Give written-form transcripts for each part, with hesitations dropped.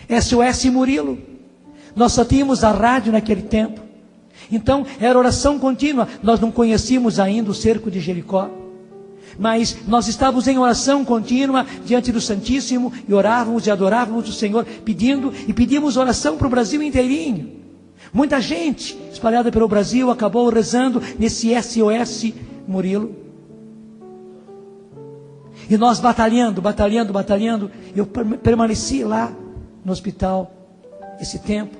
SOS Murilo. Nós só tínhamos a rádio naquele tempo. Então era oração contínua. Nós não conhecíamos ainda o cerco de Jericó, mas nós estávamos em oração contínua diante do Santíssimo e orávamos e adorávamos o Senhor, pedindo e pedimos oração para o Brasil inteirinho. Muita gente espalhada pelo Brasil acabou rezando nesse SOS Murilo. E nós batalhando. Eu permaneci lá no hospital esse tempo.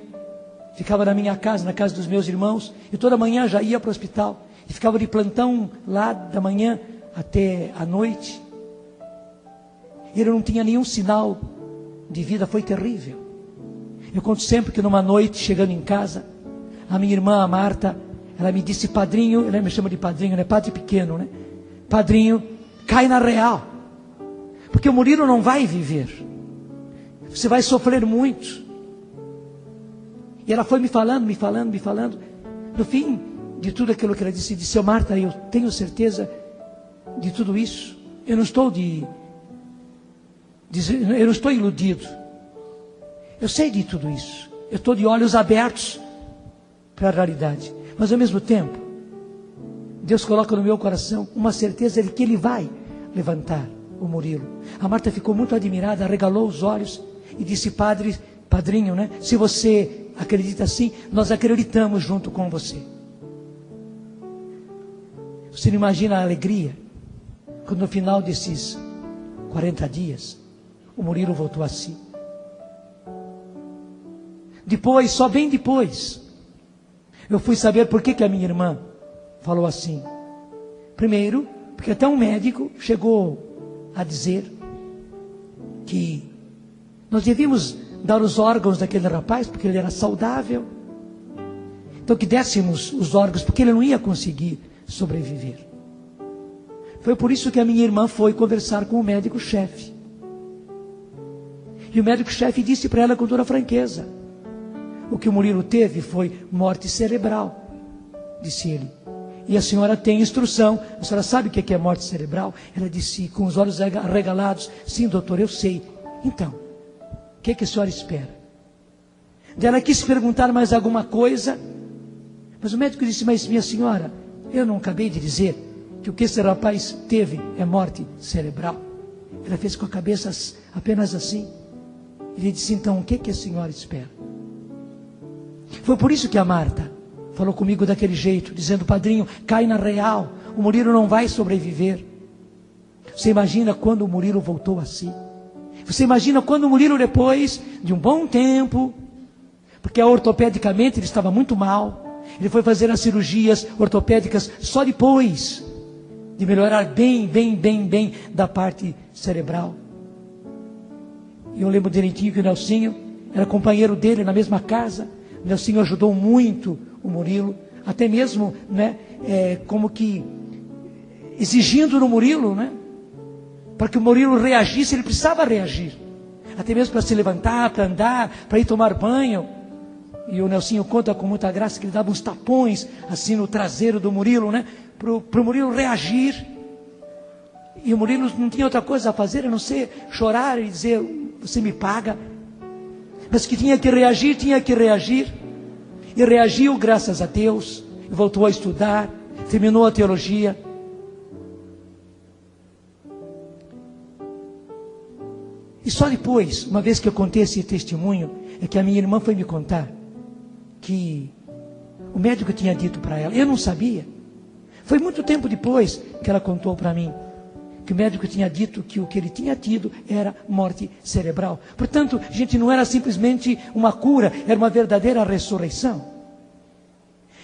Ficava na minha casa, na casa dos meus irmãos, e toda manhã já ia para o hospital. E ficava de plantão lá da manhã até a noite. E ele não tinha nenhum sinal de vida, foi terrível. Eu conto sempre que numa noite, chegando em casa, a minha irmã, a Marta, ela me disse: padrinho, ela me chama de padrinho, né? Padre pequeno, né? Padrinho, cai na real, porque o Murilo não vai viver, você vai sofrer muito. E ela foi me falando. No fim de tudo aquilo que ela disse: Marta, eu tenho certeza de tudo isso. Eu não estou iludido. Eu sei de tudo isso. Eu estou de olhos abertos para a realidade. Mas ao mesmo tempo, Deus coloca no meu coração uma certeza de que Ele vai levantar o Murilo. A Marta ficou muito admirada, arregalou os olhos e disse: padrinho, né? Se você acredita assim, nós acreditamos junto com você. Você não imagina a alegria quando no final desses 40 dias o Murilo voltou a si. Depois, só bem depois, eu fui saber por que a minha irmã falou assim. Primeiro, porque até um médico chegou a dizer que nós devíamos dar os órgãos daquele rapaz, porque ele era saudável. Então que dessemos os órgãos, porque ele não ia conseguir sobreviver. Foi por isso que a minha irmã foi conversar com o médico-chefe. E o médico-chefe disse para ela com toda franqueza: o que o Murilo teve foi morte cerebral, disse ele. E a senhora tem instrução, a senhora sabe o que é morte cerebral? Ela disse com os olhos arregalados: sim, doutor, eu sei. Então, o que a senhora espera? Ela quis perguntar mais alguma coisa, mas o médico disse: mas minha senhora, eu não acabei de dizer que o que esse rapaz teve é morte cerebral? Ela fez com a cabeça apenas assim. Ele disse: então o que a senhora espera? Foi por isso que a Marta falou comigo daquele jeito, dizendo: padrinho, cai na real, o Murilo não vai sobreviver. Você imagina quando o Murilo voltou a si? Você imagina quando o Murilo, depois de um bom tempo, porque ortopedicamente ele estava muito mal, ele foi fazer as cirurgias ortopédicas só depois de melhorar bem da parte cerebral. E eu lembro direitinho que o Nelsinho era companheiro dele na mesma casa. O Nelsinho ajudou muito o Murilo, até mesmo, né, como que exigindo no Murilo, né, para que o Murilo reagisse. Ele precisava reagir, até mesmo para se levantar, para andar, para ir tomar banho. E o Nelsinho conta com muita graça que ele dava uns tapões assim no traseiro do Murilo, né, para o Murilo reagir. E o Murilo não tinha outra coisa a fazer a não ser chorar e dizer: você me paga. Mas que tinha que reagir. E reagiu, graças a Deus, e voltou a estudar, terminou a teologia. E só depois, uma vez que eu contei esse testemunho, é que a minha irmã foi me contar que o médico tinha dito para ela. Eu não sabia. Foi muito tempo depois que ela contou para mim que o médico tinha dito que o que ele tinha tido era morte cerebral. Portanto, gente, não era simplesmente uma cura, era uma verdadeira ressurreição.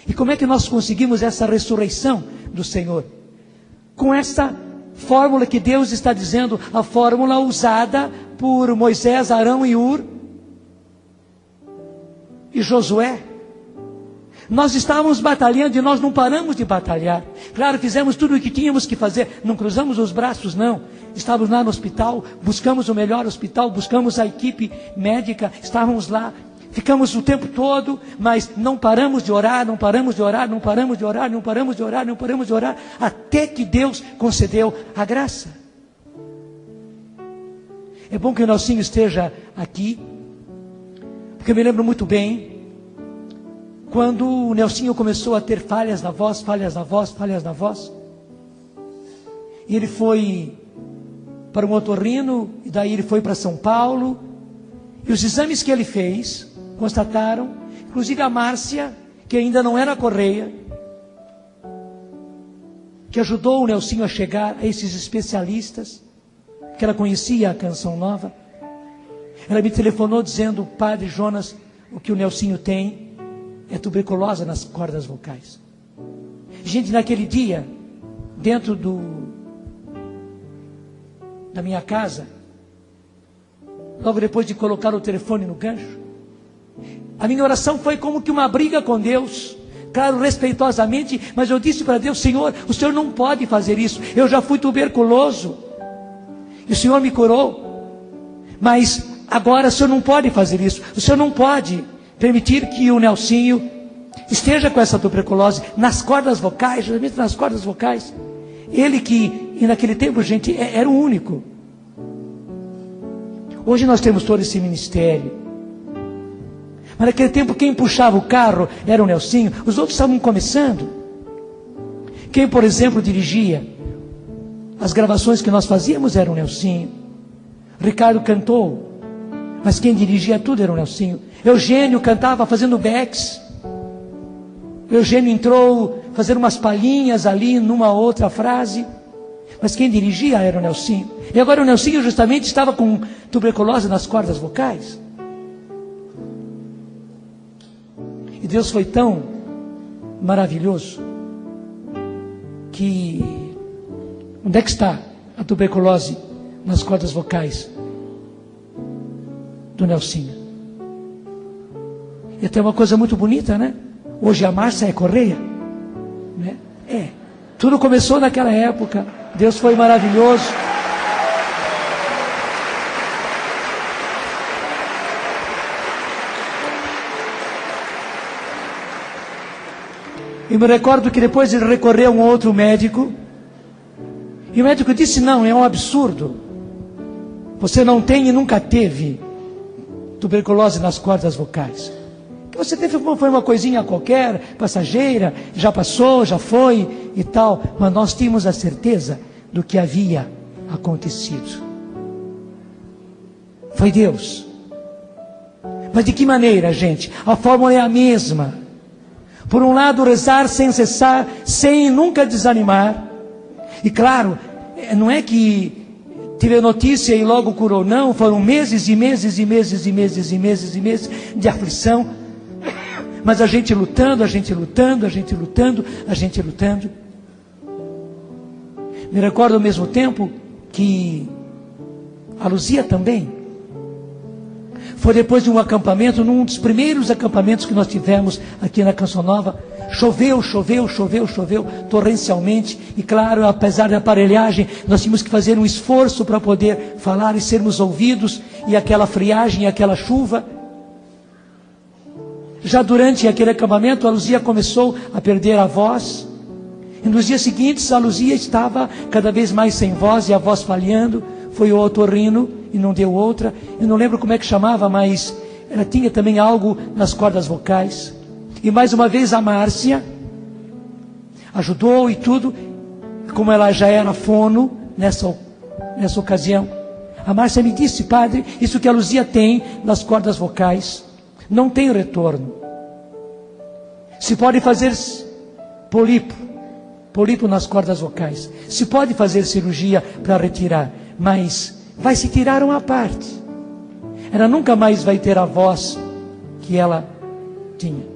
E como é que nós conseguimos essa ressurreição do Senhor? Com essa fórmula que Deus está dizendo, a fórmula usada por Moisés, Arão e Ur e Josué. Nós estávamos batalhando e nós não paramos de batalhar. Claro, fizemos tudo o que tínhamos que fazer. Não cruzamos os braços, não. Estávamos lá no hospital, buscamos o melhor hospital, buscamos a equipe médica, estávamos lá. Ficamos o tempo todo, mas não paramos de orar, até que Deus concedeu a graça. É bom que o Nelsinho esteja aqui. Porque eu me lembro muito bem, quando o Nelsinho começou a ter falhas na voz, e ele foi para um otorrino, e daí ele foi para São Paulo, e os exames que ele fez, constataram, inclusive a Márcia, que ainda não era Correia, que ajudou o Nelsinho a chegar a esses especialistas, que ela conhecia a Canção Nova, ela me telefonou dizendo: Padre Jonas, o que o Nelsinho tem é tuberculose nas cordas vocais. Gente, naquele dia, dentro da minha casa, logo depois de colocar o telefone no gancho, a minha oração foi como que uma briga com Deus, claro, respeitosamente, mas eu disse para Deus: Senhor, o Senhor não pode fazer isso, eu já fui tuberculoso, e o Senhor me curou, mas agora o Senhor não pode fazer isso, o Senhor não pode permitir que o Nelsinho esteja com essa tuberculose nas cordas vocais, justamente nas cordas vocais. Ele que, e naquele tempo, gente, era o único. Hoje nós temos todo esse ministério. Mas naquele tempo, quem puxava o carro era o Nelsinho. Os outros estavam começando. Quem, por exemplo, dirigia as gravações que nós fazíamos era o Nelsinho. Ricardo cantou, mas quem dirigia tudo era o Nelsinho. Eugênio cantava fazendo backs. Eugênio entrou fazendo umas palhinhas ali numa outra frase, mas quem dirigia era o Nelsinho. E agora o Nelsinho justamente estava com tuberculose nas cordas vocais. E Deus foi tão maravilhoso que... Onde é que está a tuberculose nas cordas vocais do Nelsinho? E tem uma coisa muito bonita, né? Hoje a Márcia é Correia, né? Tudo começou naquela época. Deus foi maravilhoso. E me recordo que depois ele recorreu a um outro médico, e o médico disse: não, é um absurdo, você não tem e nunca teve tuberculose nas cordas vocais. Que você teve foi uma coisinha qualquer, passageira, já passou, já foi e tal, mas nós tínhamos a certeza do que havia acontecido. Foi Deus. Mas de que maneira, gente? A fórmula é a mesma. Por um lado, rezar sem cessar, sem nunca desanimar. E claro, não é que tive a notícia e logo curou, não. Foram meses e meses e meses e meses e meses e meses de aflição. Mas a gente lutando, a gente lutando, a gente lutando, a gente lutando. Me recordo ao mesmo tempo que a Luzia também foi depois de um acampamento, num dos primeiros acampamentos que nós tivemos aqui na Canção Nova. Choveu torrencialmente, e claro, apesar da aparelhagem, nós tínhamos que fazer um esforço para poder falar e sermos ouvidos, e aquela friagem, aquela chuva. Já durante aquele acampamento, a Luzia começou a perder a voz, e nos dias seguintes a Luzia estava cada vez mais sem voz, e a voz falhando. Foi o otorrino e não deu outra, eu não lembro como é que chamava, mas ela tinha também algo nas cordas vocais. E mais uma vez a Márcia ajudou e tudo, como ela já era fono nessa ocasião. A Márcia me disse: padre, isso que a Luzia tem nas cordas vocais não tem retorno. Se pode fazer pólipo nas cordas vocais, se pode fazer cirurgia para retirar, mas vai se tirar uma parte. Ela nunca mais vai ter a voz que ela tinha.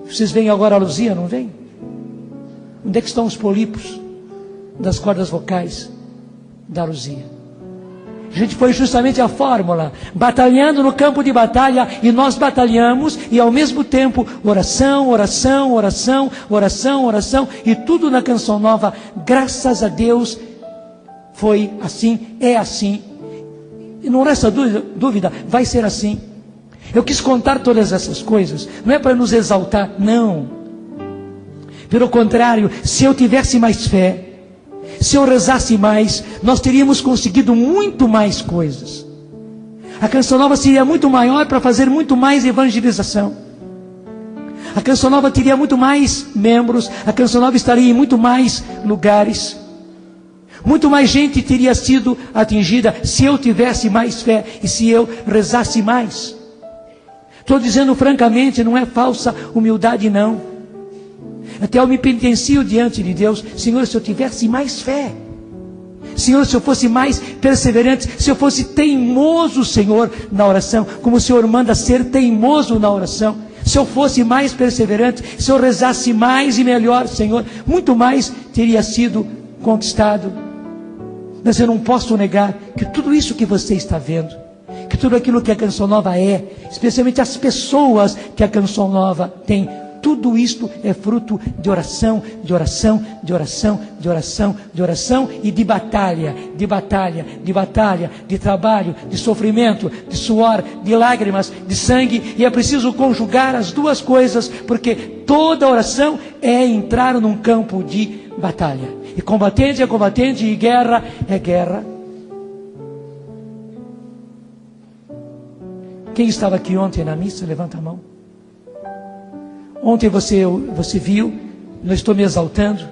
Vocês veem agora a Luzia, não vem? Onde é que estão os pólipos das cordas vocais da Luzia? A gente foi justamente a fórmula, batalhando no campo de batalha, e nós batalhamos, e ao mesmo tempo, oração, oração, oração, oração, oração, e tudo na Canção Nova, graças a Deus, foi assim, é assim, e não resta dúvida, vai ser assim. Eu quis contar todas essas coisas, não é para nos exaltar, não. Pelo contrário, se eu tivesse mais fé, se eu rezasse mais, nós teríamos conseguido muito mais coisas. A Canção Nova seria muito maior para fazer muito mais evangelização. A Canção Nova teria muito mais membros. A Canção Nova estaria em muito mais lugares. Muito mais gente teria sido atingida se eu tivesse mais fé e se eu rezasse mais. Estou dizendo francamente, não é falsa humildade não. Até eu me penitencio diante de Deus. Senhor, se eu tivesse mais fé. Senhor, se eu fosse mais perseverante, se eu fosse teimoso, Senhor, na oração, como o Senhor manda ser teimoso na oração, se eu fosse mais perseverante, se eu rezasse mais e melhor, Senhor, muito mais teria sido conquistado. Mas eu não posso negar que tudo isso que você está vendo, que tudo aquilo que a Canção Nova é, especialmente as pessoas que a Canção Nova tem, tudo isto é fruto de oração, de oração, de oração, de oração, de oração e de batalha, de batalha, de batalha, de trabalho, de sofrimento, de suor, de lágrimas, de sangue. E é preciso conjugar as duas coisas, porque toda oração é entrar num campo de batalha. E combatente é combatente, e guerra é guerra. Quem estava aqui ontem na missa, levanta a mão. Ontem você viu, não estou me exaltando,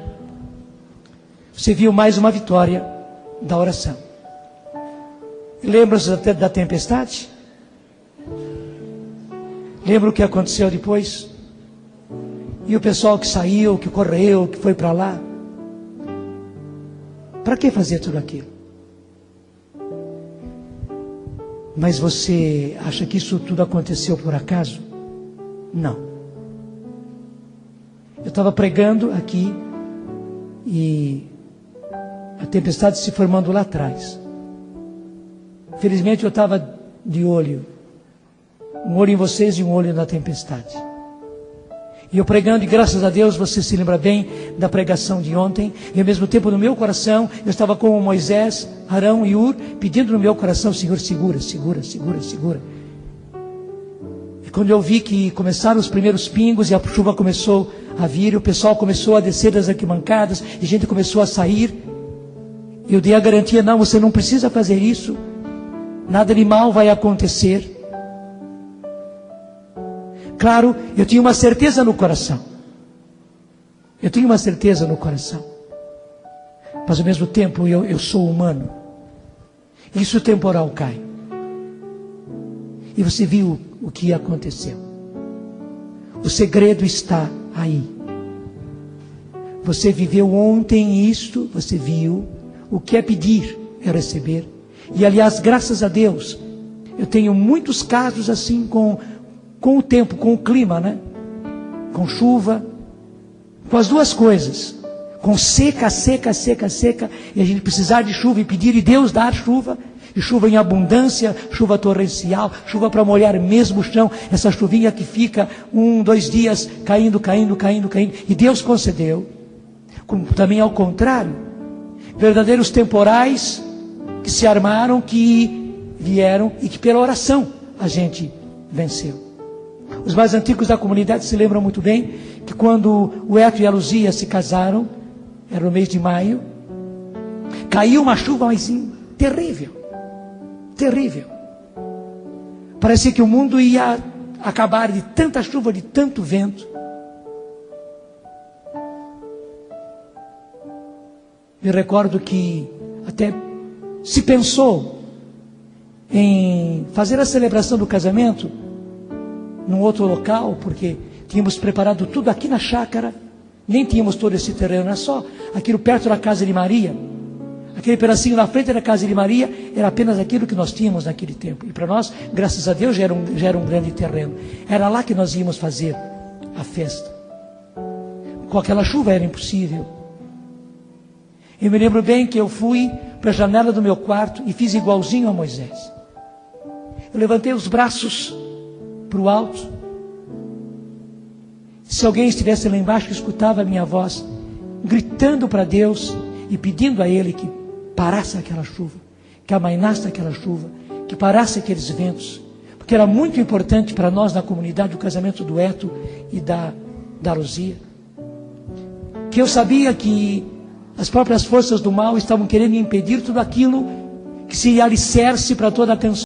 você viu mais uma vitória da oração. Lembra-se da tempestade? Lembra o que aconteceu depois? E o pessoal que saiu, que correu, que foi para lá? Para que fazer tudo aquilo? Mas você acha que isso tudo aconteceu por acaso? Não. Eu estava pregando aqui e a tempestade se formando lá atrás. Felizmente eu estava de olho, um olho em vocês e um olho na tempestade. E eu pregando, e graças a Deus você se lembra bem da pregação de ontem, e ao mesmo tempo no meu coração, eu estava com Moisés, Arão e Ur, pedindo no meu coração, Senhor, segura, segura, segura, segura. E quando eu vi que começaram os primeiros pingos e a chuva começou a vir, e o pessoal começou a descer das arquibancadas, e a gente começou a sair, eu dei a garantia, não, você não precisa fazer isso, nada de mal vai acontecer. Claro, eu tinha uma certeza no coração. Eu tinha uma certeza no coração. Mas ao mesmo tempo eu sou humano. Isso temporal cai. E você viu o que aconteceu. O segredo está aí. Você viveu ontem isto, você viu. O que é pedir é receber. E aliás, graças a Deus, eu tenho muitos casos assim com o tempo, com o clima, né? Com chuva, com as duas coisas, com seca, seca, seca, seca, e a gente precisar de chuva e pedir, e Deus dar chuva, e chuva em abundância, chuva torrencial, chuva para molhar mesmo o chão, essa chuvinha que fica 1, 2 dias caindo, caindo, caindo, caindo, e Deus concedeu. Como também ao contrário, verdadeiros temporais que se armaram, que vieram e que pela oração a gente venceu. Os mais antigos da comunidade se lembram muito bem que quando o Eto e a Luzia se casaram, era no mês de maio, caiu uma chuva mas terrível, terrível. Parecia que o mundo ia acabar de tanta chuva, de tanto vento. Me recordo que até se pensou em fazer a celebração do casamento num outro local, porque tínhamos preparado tudo aqui na chácara, nem tínhamos todo esse terreno, era só aquilo perto da casa de Maria, aquele pedacinho na frente da casa de Maria, era apenas aquilo que nós tínhamos naquele tempo, e para nós, graças a Deus, já era um grande terreno, era lá que nós íamos fazer a festa. Com aquela chuva era impossível. Eu me lembro bem que eu fui para a janela do meu quarto e fiz igualzinho a Moisés. Eu levantei os braços para o alto. Se alguém estivesse lá embaixo, escutava a minha voz, gritando para Deus e pedindo a Ele que parasse aquela chuva, que amainasse aquela chuva, que parasse aqueles ventos, porque era muito importante para nós na comunidade o casamento do Eto e da Luzia. Que eu sabia que as próprias forças do mal estavam querendo impedir tudo aquilo que seria alicerce para toda a canção.